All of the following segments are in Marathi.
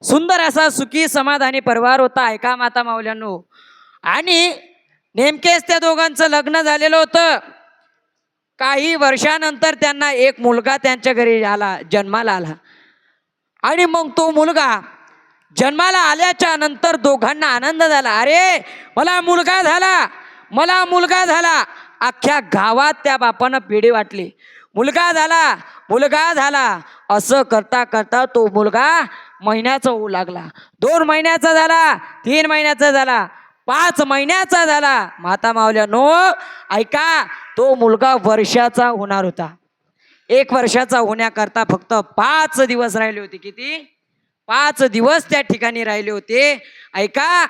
सुंदर असा सुखी समाधानी परिवार होता. ऐका माता माऊल्यांनो. आणि नेमकेच त्या दोघांचं लग्न झालेलं होतं. काही वर्षानंतर त्यांना एक मुलगा त्यांच्या घरी आला, जन्माला आला. आणि मग तो मुलगा जन्माला आल्याच्या नंतर दोघांना आनंद झाला. अरे मला मुलगा झाला, मला मुलगा झाला. अख्ख्या गावात त्या बापानं पेढी वाटली. मुलगा झाला, मुलगा झाला. असं करता करता तो मुलगा महिन्याचा होऊ लागला. 2 महिन्याचा झाला, 3 महिन्याचा झाला, 5 महिन्याचा झाला. माता माऊल्यांनो ऐका, तो मुलगा वर्षाचा होणार होता. 1 वर्षाचा होण्याकरता फक्त 5 दिवस राहिले होते. किती? 5 दिवस त्या ठिकाणी राहिले होते. ऐका.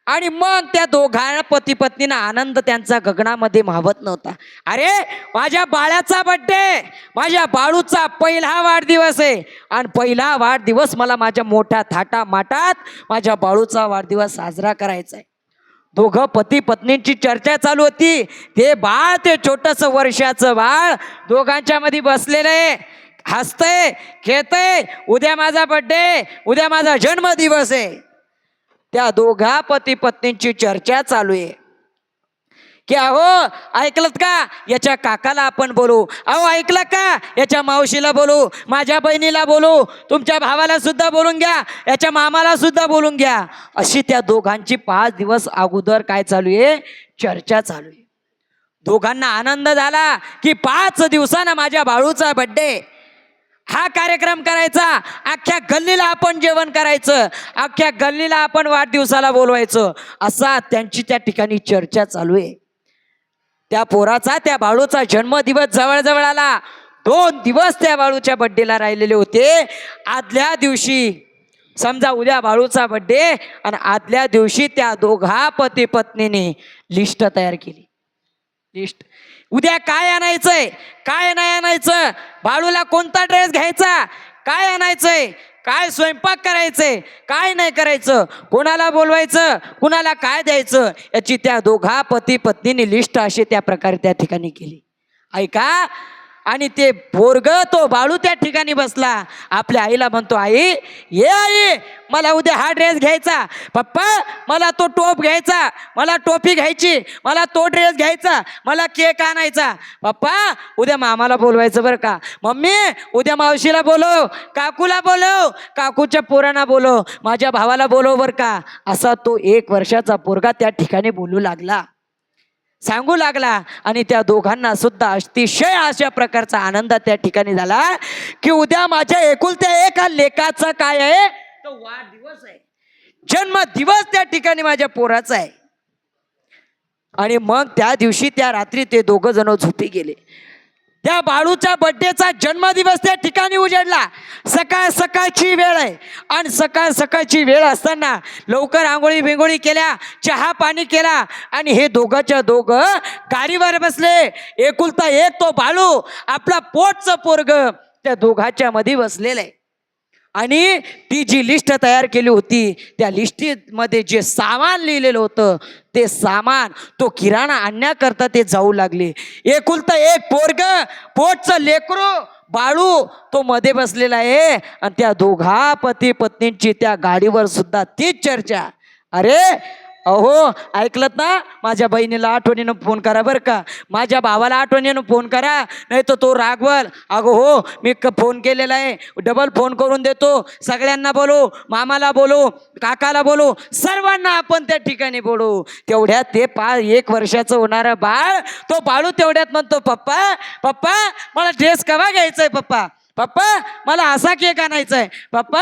आणि मग त्या दोघा पती पत्नीना आनंद त्यांचा गगनामध्ये मावत नव्हता. अरे माझ्या बाळाचा बर्थडे, माझ्या बाळूचा पहिला वाढदिवस आहे. आणि पहिला वाढदिवस मला माझ्या मोठ्या थाटा माटात माझ्या बाळूचा वाढदिवस साजरा करायचा आहे. दोघं पती पत्नींची चर्चा चालू होती. ते बाळ, ते छोटंसं वर्षाचं बाळ दोघांच्या मध्ये बसलेलं आहे, हसतंय, खेळतंय. उद्या माझा बर्थडे, उद्या माझा जन्मदिवस आहे. त्या दोघा पती पत्नींची चर्चा चालू आहे की अहो ऐकलत का, याच्या काकाला आपण बोलू. अहो ऐकलं का, याच्या मावशीला बोलू, माझ्या बहिणीला बोलू, तुमच्या भावाला सुद्धा बोलून घ्या, याच्या मामाला सुद्धा बोलून घ्या. अशी त्या दोघांची 5 दिवस अगोदर काय चालू आहे, चर्चा चालू आहे. दोघांना आनंद झाला की 5 दिवसानं माझ्या बाळूचा बर्थडे, हा कार्यक्रम करायचा. अख्ख्या गल्लीला आपण जेवण करायचं, अख्ख्या गल्लीला आपण वाढदिवसाला बोलवायचं. असा त्यांची त्या ठिकाणी चर्चा चालू आहे. त्या पोराचा, त्या बाळूचा जन्मदिवस जवळजवळ आला. 2 दिवस त्या बाळूच्या बड्डेला राहिलेले होते. आदल्या दिवशी समजा उद्या बाळूचा बड्डे, आणि आदल्या दिवशी त्या दोघा पती पत्नीने लिस्ट तयार केली. लिस्ट, उद्या काय आणायचंय, काय नाही आणायचं, बाळूला कोणता ड्रेस घ्यायचा, काय आणायचंय, काय स्वयंपाक करायचंय, काय नाही करायचं, कोणाला बोलवायचं, कुणाला काय द्यायचं, याची त्या दोघा पती पत्नीने लिस्ट अशी त्या प्रकारे त्या ठिकाणी केली. ऐका. आणि ते पोरग, तो बाळू त्या ठिकाणी बसला. आपल्या आईला म्हणतो, आई ये आई, मला उद्या हा ड्रेस घ्यायचा, पप्पा मला तो टोप घ्यायचा, मला टोपी घ्यायची, मला तो ड्रेस घ्यायचा, मला केक आणायचा. पप्पा उद्या मामाला बोलवायचं बरं का, मम्मी उद्या मावशीला बोलव, काकूला बोलव, काकूच्या पोरांना बोलव, माझ्या भावाला बोलव बरं का. असा तो 1 वर्षाचा पोरगा त्या ठिकाणी बोलू लागला, सांगू लागला. आणि त्या दोघांना सुद्धा अतिशय अशा प्रकारचा आनंद त्या ठिकाणी झाला की उद्या माझ्या एकुलत्या एका लेकाचा काय आहे, तो वाढदिवस आहे, जन्मदिवस त्या ठिकाणी माझ्या पोराचा आहे. आणि मग त्या दिवशी त्या रात्री ते दोघं जण झोपी गेले. त्या बाळूच्या बड्डेचा जन्मदिवस त्या ठिकाणी उजाडला. सकाळ सकाळची वेळ आहे. आणि सकाळ सकाळची वेळ असताना लवकर आंघोळी बिंगोळी केल्या, चहा पाणी केला. आणि हे दोघंच्या दोघं गाडीवर बसले. एकुलता एक तो बाळू, आपला पोटचं पोरग त्या दोघांच्या मध्ये बसलेलं आहे. आणि ती जी लिस्ट तयार केली होती, त्या लिस्टीमध्ये जे सामान लिहिलेलं होतं, ते सामान तो किराणा आणण्याकरता ते जाऊ लागले. एकुलता एक पोरग, पोटचं लेकरू बाळू, तो मध्ये बसलेला आहे. आणि त्या दोघा पती पत्नींची त्या गाडीवर सुद्धा तीच चर्चा. अरे अहो ऐकलत ना, माझ्या बहिणीला आठवणीनं फोन करा बरं का, माझ्या भावाला आठवणीनं फोन करा, नाही तर तो रागवल. अगो हो, मी फोन केलेला आहे, डबल फोन करून देतो, सगळ्यांना बोलू, मामाला बोलू, काकाला बोलू, सर्वांना आपण त्या ठिकाणी बोलू. तेवढ्यात ते 1 वर्षाचं होणारं बाळ, तो बाळू तेवढ्यात म्हणतो, पप्पा पप्पा मला ड्रेस केव्हा घ्यायचा आहे, पप्पा पप्पा मला असा केक आणायचा आहे, पप्पा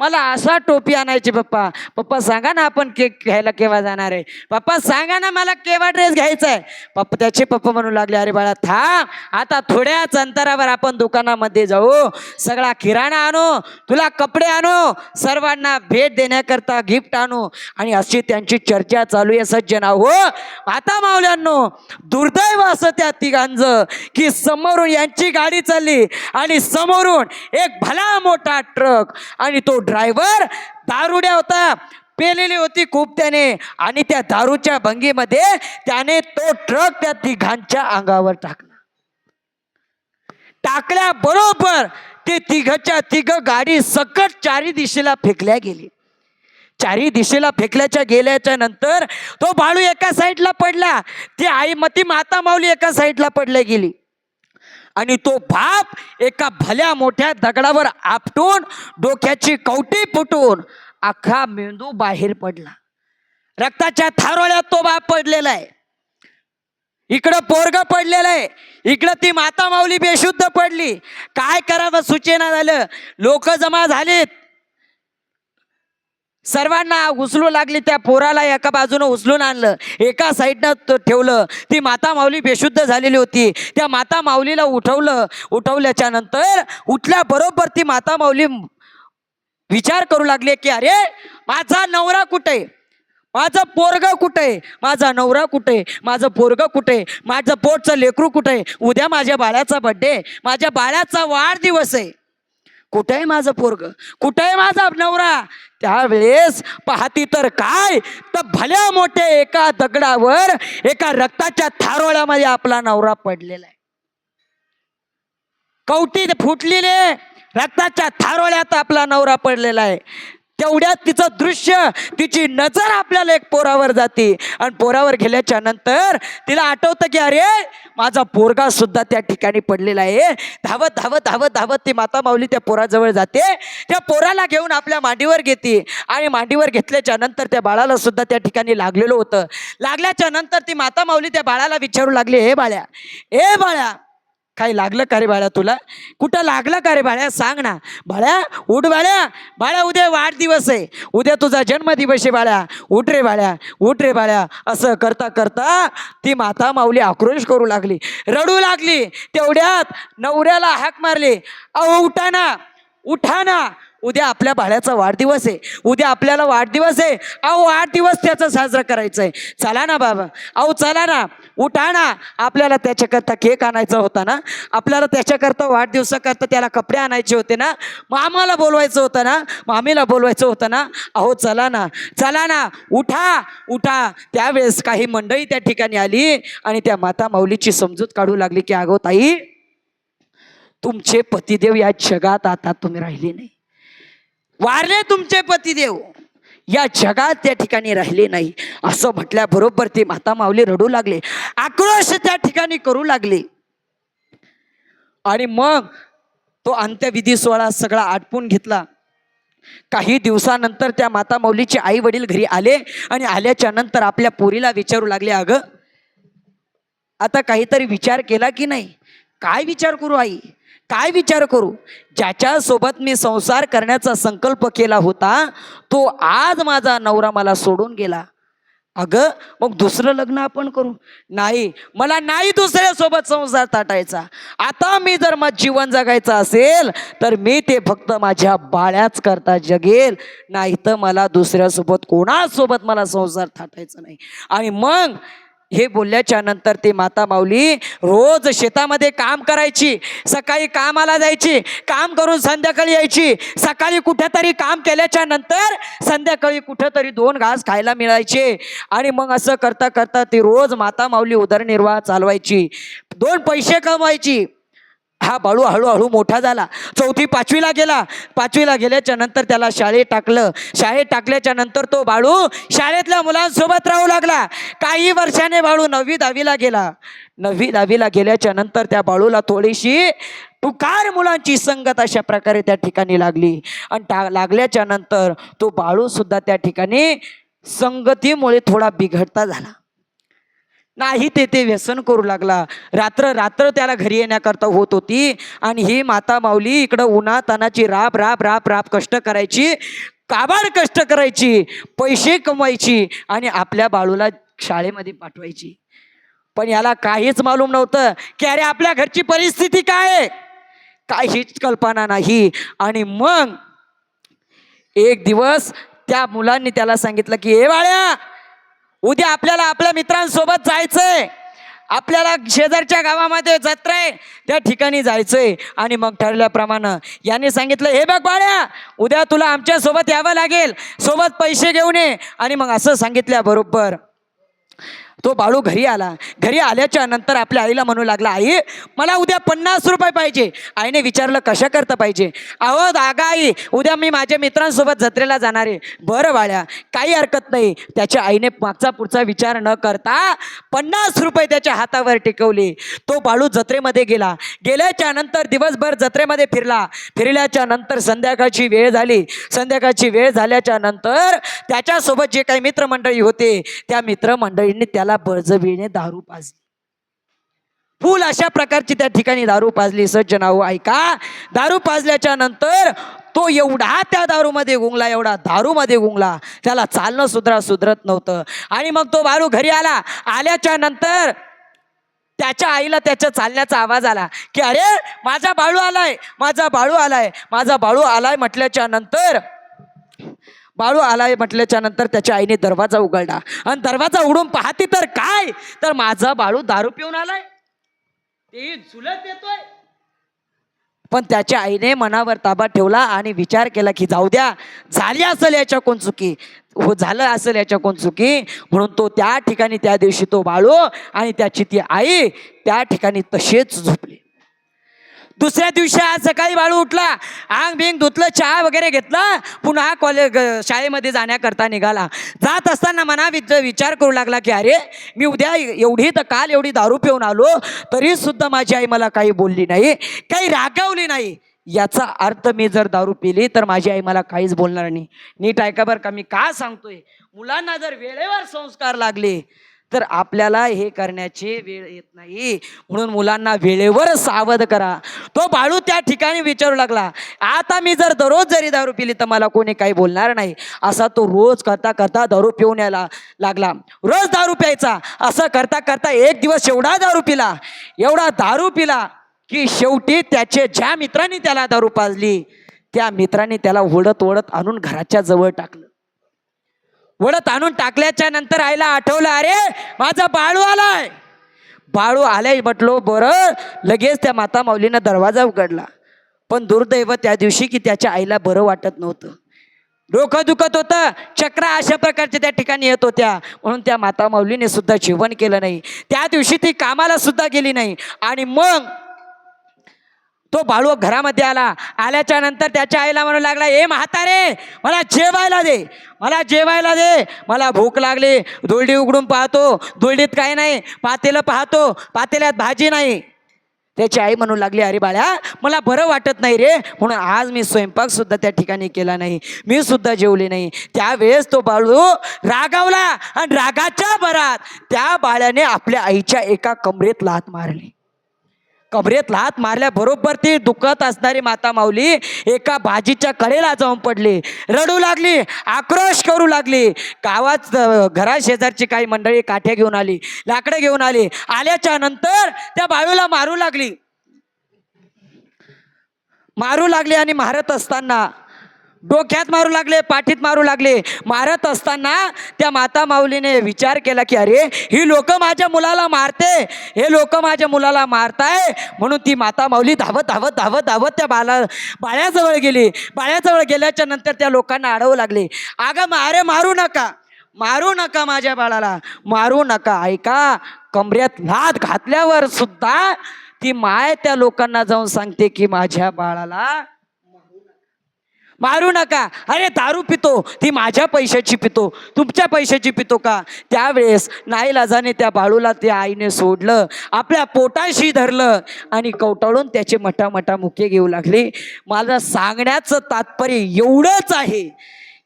मला असा टोपी आणायची, पप्पा पप्पा सांगा ना आपण केक घ्यायला केव्हा जाणार आहे, पप्पा सांगा ना मला केव्हा ड्रेस घ्यायचा आहे. पप्पा त्याचे पप्पा म्हणू लागले, अरे बाळा थांब, आता थोड्याच अंतरावर आपण दुकानामध्ये जाऊ, सगळा किराणा आणू, तुला कपडे आणू, सर्वांना भेट देण्याकरता गिफ्ट आणू. आणि अशी त्यांची चर्चा चालू आहे. सज्जन हो माता माऊल्यांनो, दुर्दैव असं त्या तिघांचं की समोरून यांची गाडी चालली आणि समोरून एक भला मोठा ट्रक, आणि तो ड्रायव्हर दारुड्या होता, पेलेली होती खूप त्याने. आणि त्या दारूच्या भंगीमध्ये त्याने तो ट्रक त्या तिघांच्या अंगावर टाकला. टाकल्याबरोबर ते तिघच्या तिघ गाडी सकट चारी दिशेला फेकल्या गेली. चारी दिशेला फेकल्याच्या गेल्याच्या नंतर तो बाळू एका साईडला पडला, ती माता माऊली एका साईडला पडल्या गेली आणि तो बाप एका भल्या मोठ्या दगडावर आपटून डोक्याची कवटी फुटून अख्खा मेंदू बाहेर पडला. रक्ताच्या थारोळ्यात तो बाप पडलेला आहे. इकडं पोरग पडलेलं आहे, इकडं ती माता माऊली बेशुद्ध पडली. काय करावं सुचेना झालं. लोक जमा झालीत, सर्वांना उचलू लागली. त्या पोराला एका बाजूनं उचलून आणलं, एका साईडनं ठेवलं. ती माता माऊली बेशुद्ध झालेली होती. त्या माता माऊलीला उठवलं. उठवल्याच्या नंतर उठल्याबरोबर ती माता माऊली विचार करू लागली की अरे माझा नवरा कुठे, माझं पोरग कुठे, माझा नवरा कुठे, माझं पोरग कुठे, माझं पोटचं लेकरू कुठे, उद्या माझ्या बाळाचा बर्थडे, माझ्या बाळाचा वाढदिवस आहे, कुठे आहे माझं पोरग, कुठे आहे माझा नवरा. त्यावेळेस पाहती तर काय, तर भल्या मोठ्या एका दगडावर एका रक्ताच्या थारोळ्यामध्ये आपला नवरा पडलेला आहे. कवटी फुटलेले रक्ताच्या थारोळ्यात आपला नवरा पडलेला आहे. तेवढ्यात तिचं दृश्य, तिची नजर आपल्याला एक पोरावर जाते आणि पोरावर गेल्याच्या नंतर तिला आठवतं की अरे माझा पोरगा सुद्धा त्या ठिकाणी पडलेला आहे. धावत धावत धावत धावत ती माता माऊली त्या पोराजवळ जाते. त्या पोराला घेऊन आपल्या मांडीवर घेते आणि मांडीवर घेतल्याच्या नंतर त्या बाळाला सुद्धा त्या ठिकाणी लागलेलं होतं. लागल्याच्या नंतर ती माता माऊली त्या बाळाला विचारू लागली, हे बाळ्या, ए बाळ्या, काही लागलं का रे बाळ्या, तुला कुठं लागलं का रे बाळ्या, सांग ना. बाळ्या उठ, बाळ्या, बाळ्या उद्या वाढदिवस आहे, उद्या तुझा जन्मदिवस आहे, बाळ्या उठ रे बाळ्या, उठ रे बाळ्या. असं करता करता ती माता माऊली आक्रोश करू लागली, रडू लागली. तेवढ्यात नवऱ्याला हाक मारली, अहो उठा ना, उठा ना, उद्या आपल्या बाळ्याचा वाढदिवस आहे, उद्या आपल्याला वाढदिवस आहे, अहो वाढदिवस त्याचा साजरा करायचा आहे, चला ना बाबा, अहो चला ना, उठा ना, आपल्याला त्याच्याकरता केक आणायचा होता ना, आपल्याला त्याच्याकरता वाढदिवसाकरता त्याला कपडे आणायचे होते ना, मामाला बोलवायचं होतं ना, मामीला बोलवायचं होतं ना, अहो चला ना, चला ना, उठा उठा. त्यावेळेस काही मंडळी त्या ठिकाणी आली आणि त्या माता माऊलीची समजूत काढू लागली की अगो ताई, तुमचे पतिदेव या जगात आता तुम्ही राहिले नाही, वारले तुमचे पतिदेव, या जगात त्या ठिकाणी राहिले नाही. असं म्हटल्याबरोबर ती माता माऊली रडू लागले, आक्रोश त्या ठिकाणी करू लागले. आणि मग तो अंत्यविधी सोहळा सगळा आटपून घेतला. काही दिवसानंतर त्या माता माऊलीचे आई वडील घरी आले आणि आल्याच्या नंतर आपल्या पोरीला विचारू लागले, अगं आता काहीतरी विचार केला की नाही. काय विचार करू आई, काय विचार करू, ज्याच्यासोबत मी संसार करण्याचा संकल्प केला होता तो आज माझा नवरा मला सोडून गेला. अगं मग दुसरं लग्न आपण करू. नाही, मला नाही दुसऱ्यासोबत संसार थाटायचा. आता मी जर मग जीवन जगायचं असेल तर मी ते फक्त माझ्या बाळ्याच करता जगेल, नाही तर मला दुसऱ्यासोबत कोणासोबत मला संसार थाटायचा नाही. आणि मग हे बोलल्याच्या नंतर ती माता माऊली रोज शेतामध्ये काम करायची, सकाळी कामाला जायची, काम करून संध्याकाळी यायची. सकाळी कुठेतरी काम केल्याच्या नंतर संध्याकाळी कुठेतरी 2 घास खायला मिळायचे. आणि मग असं करता करता ती रोज माता माऊली उदरनिर्वाह चालवायची, 2 पैसे कमवायची. हा बाळू हळूहळू मोठा झाला, 4थी 5वीला गेला. 5वीला गेल्याच्या नंतर त्याला शाळेत टाकलं. शाळेत टाकल्याच्या नंतर तो बाळू शाळेतल्या मुलांसोबत राहू लागला. काही वर्षाने बाळू 9वी 10वीला गेला. 9वी 10वीला गेल्याच्या नंतर त्या बाळूला थोडीशी तुकार मुलांची संगत अशा प्रकारे त्या ठिकाणी लागली. आणि लागल्याच्या नंतर तो बाळू सुद्धा त्या ठिकाणी संगतीमुळे थोडा बिघडता झाला. नाही ते व्यसन करू लागला. रात्र रात्र त्याला घरी येण्याकरता होत होती. आणि ही माता माऊली इकडं उन्हातानाची राब राब राब राब कष्ट करायची, काबाड कष्ट करायची, पैसे कमवायची आणि आपल्या बाळूला शाळेमध्ये पाठवायची. पण याला काहीच मालूम नव्हतं की अरे आपल्या घरची परिस्थिती काय आहे, काहीच कल्पना नाही. आणि मग एक दिवस त्या मुलांनी त्याला सांगितलं की हे बाळ्या, उद्या आपल्याला आपल्या मित्रांसोबत जायचंय, आपल्याला शेजारच्या गावामध्ये जत्रा आहे त्या ठिकाणी जायचंय. आणि मग ठरल्याप्रमाणे याने सांगितलं, हे बघ बाळ्या, उद्या तुला आमच्या सोबत यावं लागेल, सोबत पैसे घेऊन ये. आणि मग असं सांगितल्याबरोबर तो बाळू घरी आला. घरी आल्याच्या नंतर आपल्या आईला म्हणू लागला, आई मला उद्या 50 रुपये पाहिजे. आईने विचारलं कशा करता पाहिजे. अहो दागा आई, उद्या मी माझ्या मित्रांसोबत जत्रेला जाणार आहे. बरं बाळ्या, काही हरकत नाही. त्याच्या आईने मागचा पुढचा विचार न करता 50 रुपये त्याच्या हातावर टेकवले. तो बाळू जत्रेमध्ये गेला. गेल्याच्या नंतर दिवसभर जत्रेमध्ये फिरल्याच्या नंतर संध्याकाळची वेळ झाली. संध्याकाळची वेळ झाल्याच्या नंतर त्याच्यासोबत जे काही मित्रमंडळी होते त्या मित्रमंडळींनी त्याला बळजबरीने दारू पाजली. फुल अशा प्रकारची त्या ठिकाणी दारू पाजली. सज्जनाओ ऐका, दारू पाजल्याच्या नंतर तो एवढा त्या दारूमध्ये गुंगला, एवढा दारूमध्ये गुंगला, त्याला चालणं सुधरत नव्हतं. आणि मग तो बाळू घरी आला. आल्याच्या नंतर त्याच्या आईला त्याच्या चालण्याचा आवाज आला की अरे माझा बाळू आलाय, माझा बाळू आलाय, माझा बाळू आलाय म्हटल्याच्या नंतर त्याच्या आईने दरवाजा उघडला. आणि दरवाजा उघडून पाहते तर काय, तर माझा बाळू दारू पिऊन आलाय, ते झुलत येतोय. पण त्याच्या आईने मनावर ताबा ठेवला आणि विचार केला की जाऊ द्या, झाली असेल याच्या कोण चुकी, झालं असेल याच्या कोण चुकी. म्हणून तो त्या ठिकाणी त्या दिवशी तो बाळू आणि त्याची ती आई त्या ठिकाणी तसेच झोपले. दुसऱ्या दिवशी आज सकाळी बाळू उठला, आंग बिंग धुतलं, चहा वगैरे घेतला, पुन्हा शाळेमध्ये जाण्याकरता निघाला. जात असताना मनात विचार करू लागला की अरे मी उद्या काल एवढी दारू पिऊन आलो, तरी सुद्धा माझी आई मला काही बोलली नाही, काही रागावली नाही. याचा अर्थ मी जर दारू पिली तर माझी आई मला काहीच बोलणार नाही. नीट ऐका बरं का, मी का सांगतोय, मुलांना जर वेळेवर संस्कार लागले तर आपल्याला हे करण्याची वेळ येत नाही. म्हणून मुलांना वेळेवर सावध करा. तो बाळू त्या ठिकाणी विचारू लागला, आता मी जर दररोज जरी दारू पिली तर मला कोणी काही बोलणार नाही. असा तो रोज करता करता दारू पिऊन यायला लागला. रोज दारू प्यायचा. असं करता करता एक दिवस एवढा दारू पिला की शेवटी त्याचे ज्या मित्रांनी त्याला दारू पाजली त्या मित्रांनी त्याला ओढत आणून घराच्या जवळ टाकलं. टाकल्याच्या नंतर आईला आठवलं, अरे माझा बाळू आलाय म्हटलो. बरं, लगेच त्या माता माऊलीनं दरवाजा उघडला. पण दुर्दैव त्या दिवशी की त्याच्या आईला बरं वाटत नव्हतं, डोकं दुखत होतं, चक्रा अशा प्रकारच्या त्या ठिकाणी येत होत्या. म्हणून त्या माता माऊलीने सुद्धा जेवण केलं नाही. त्या दिवशी ती कामाला सुद्धा गेली नाही. आणि मग तो बाळू घरामध्ये आल्याच्या नंतर त्याच्या आईला म्हणू लागला, ए म्हातारे मला जेवायला दे, मला भूक लागली. दोलडी उघडून पाहतो, दोलडीत काही नाही. पातेलं पाहतो, पातेल्यात भाजी नाही. त्याची आई म्हणू लागली, अरे बाळा मला बरं वाटत नाही रे, म्हणून आज मी स्वयंपाक सुद्धा त्या ठिकाणी केला नाही, मी सुद्धा जेवले नाही. त्यावेळेस तो बाळू रागावला आणि रागाच्या भरात त्या बाळ्याने आपल्या आईच्या एका कमरेत लाथ मारल्याबरोबर ती दुखत असणारी माता माऊली एका भाजीच्या कडेला जाऊन पडली, रडू लागली, आक्रोश करू लागली. गावात घरा शेजारची काही मंडळी काठ्या घेऊन आली, लाकडं घेऊन आल्याच्या नंतर त्या बाळूला मारू लागली आणि मारत असताना डोक्यात मारू लागले, पाठीत मारू लागले. मारत असताना त्या माता माऊलीने विचार केला की अरे ही लोक माझ्या मुलाला मारताय. म्हणून ती माता माऊली धावत त्या बाळ्याजवळ गेली. बाळ्याजवळ गेल्याच्या नंतर त्या लोकांना अडवू लागले, अगं अरे मारू नका माझ्या बाळाला, मारू नका. ऐका, कमरेत लाथ घातल्यावर सुद्धा ती माय त्या लोकांना जाऊन सांगते की माझ्या बाळाला मारू नका. अरे दारू पितो, ती माझ्या पैशाची पितो, तुमच्या पैशाची पितो का? त्यावेळेस नाईलाजाने त्या बाळूला त्या आईने सोडलं, आपल्या पोटाशी धरलं आणि कवटाळून त्याचे मटा मुके घेऊ लागले. मला सांगण्याचं तात्पर्य एवढंच आहे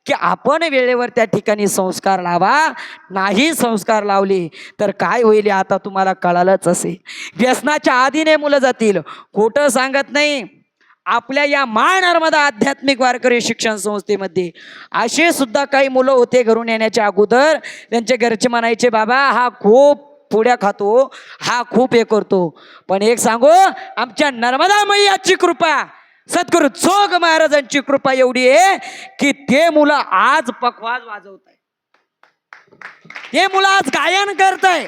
की आपण वेळेवर त्या ठिकाणी संस्कार लावा. नाही संस्कार लावले तर काय होईल आता तुम्हाला कळालंच असेल. व्यसनाच्या आधीने मुलं जातील. खोटं सांगत नाही. आपल्या या नर्मदा आध्यात्मिक वारकरी शिक्षण संस्थेमध्ये असे सुद्धा काही मुलं होते, घरून येण्याच्या अगोदर त्यांचे घरचे म्हणायचे, बाबा हा खूप पुड्या खातो, हा खूप हे करतो. पण एक सांगू, आमच्या नर्मदा मैयाची कृपा, सद्गुरू जोग महाराजांची कृपा एवढी आहे की ते मुलं आज पखवाज वाजवत आहे, ते मुलं आज गायन करताय.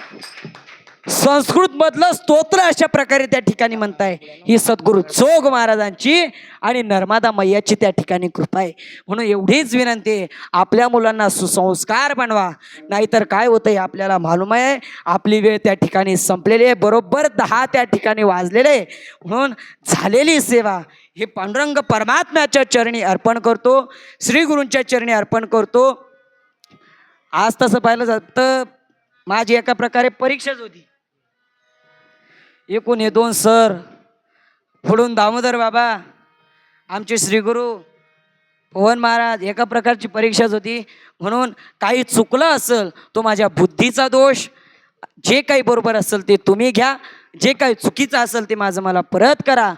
संस्कृत मधलं स्तोत्र अशा प्रकारे त्या ठिकाणी म्हणताय. ही सद्गुरु जोग महाराजांची आणि नर्मदा मैयाची त्या ठिकाणी कृपा आहे. म्हणून एवढीच विनंती आहे, आपल्या मुलांना सुसंस्कार बनवा. नाहीतर काय होतंय आपल्याला मालूम आहे, आपली वेळ त्या ठिकाणी संपलेली आहे. बरोबर 10 त्या ठिकाणी वाजलेले. म्हणून झालेली सेवा हे पांडुरंग परमात्म्याच्या चरणी अर्पण करतो, श्री गुरूंच्या चरणी अर्पण करतो. आज तसं पाहिलं जातं, माझी एका प्रकारे परीक्षाच होती. एकूण हे 2 सर, पुढून दामोदर बाबा, आमचे श्रीगुरु पवन महाराज, एका प्रकारची परीक्षाच होती. म्हणून काही चुकलं असेल तो माझ्या बुद्धीचा दोष. जे काही बरोबर असेल ते तुम्ही घ्या, जे काही चुकीचं असेल ते माझं मला परत करा.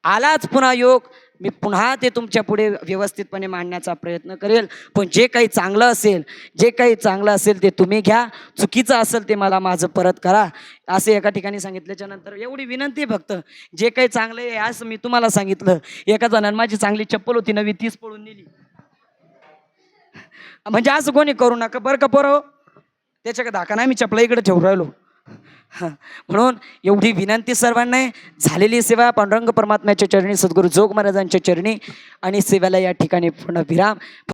आलाच पुन्हा योग, मी पुन्हा ते तुमच्या पुढे व्यवस्थितपणे मांडण्याचा प्रयत्न करेल. पण जे काही चांगलं असेल ते तुम्ही घ्या, चुकीचं असेल ते मला माझं परत करा. असे एका ठिकाणी सांगितल्याच्या नंतर एवढी विनंती आहे फक्त, जे काही चांगलं आहे असं मी तुम्हाला सांगितलं. एका जणांनी माझी चांगली चप्पल होती नवी, 30 पळून नेली. म्हणजे असं कोणी करू नका बरं का पोरं, त्याच्या धाका नाही, मी चपला इकडे ठेवून राहिलो. म्हणून एवढी विनंती सर्वांना आहे. झालेली सेवा पांडुरंग परमात्म्याच्या चरणी, सद्गुरू जोग महाराजांच्या चरणी, आणि सेवेला या ठिकाणी पूर्ण विराम.